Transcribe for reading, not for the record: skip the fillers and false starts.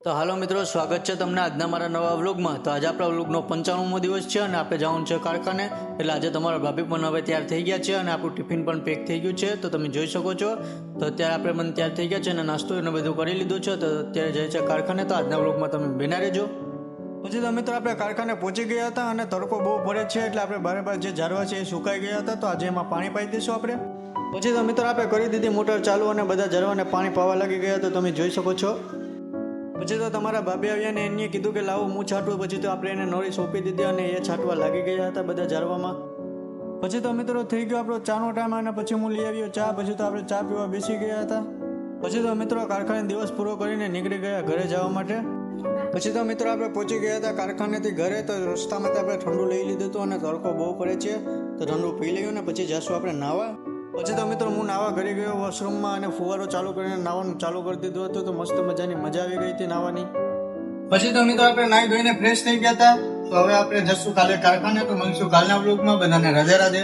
તો હાલો મિત્રો, સ્વાગત છે તમને આજના મારા નવા વ્લોગમાં। તો આજે આપણા વ્લોગનો 95મો દિવસ છે અને આપણે જવાનું છે કારખાને। એટલે આજે તમારા ભાભી પણ હવે તૈયાર થઈ ગયા છે અને આપણું ટિફિન પણ પેક થઈ ગયું છે, તો તમે જોઈ શકો છો। તો અત્યારે આપણે પણ તૈયાર થઈ ગયા છે અને નાસ્તો એને બધું કરી લીધું છે, તો અત્યારે જાય છે કારખાને। તો આજના વ્લોગમાં તમે બન્યા રહેજો। પછી તો મિત્રો આપણે કારખાને પહોંચી ગયા હતા અને તડકો બહુ પડે છે, એટલે આપણે બારે જે ઝાડવા છે એ સુકાઈ ગયા હતા, તો આજે એમાં પાણી પાઈ દઈશું આપણે। પછી તો મિત્રો આપણે કરી દીધી મોટર ચાલુ અને બધા ઝાડવાને પાણી પાવા લાગી ગયા, તો તમે જોઈ શકો છો। પછી તો તમારા ભાભી આવ્યા ને એને કીધું કે લાવો હું છાંટું, પછી તો આપણે એને નળી સોંપી દીધી અને એ છાંટવા લાગી ગયા હતા બધા ઝાડવામાં। પછી તો મિત્રો થઈ ગયો આપણો ચાનો ટાઈમ અને પછી હું લઈ આવ્યો ચા, પછી તો આપણે ચા પીવા બેસી ગયા હતા। પછી તો મિત્રો કારખાને દિવસ પૂરો કરીને નીકળી ગયા ઘરે જવા માટે। પછી તો મિત્રો આપણે પહોંચી ગયા હતા કારખાનેથી ઘરે, તો રસ્તામાં આપણે ઠંડુ લઈ લીધું હતું અને તડકો બહુ પડે છે, તો ઠંડુ પી લઈએ ને પછી જઈશું આપણે નાહવા। પછી તો મિત્રો હું નાહવા ઘરે ગયો વોશરૂમમાં અને ફુવારો ચાલુ કરીને નાહવાનું ચાલુ કરી દીધું હતું, તો મસ્ત મજાની મજા આવી ગઈ હતી નાહવાની। પછી તો મિત્રો આપણે નાહી ધોઈને ફ્રેશ થઈ ગયા હતા, તો હવે આપણે જશું કાલે કારખાને, તો મળીશું કાલના વ્લોગમાં। બધાને રાધે રાધે।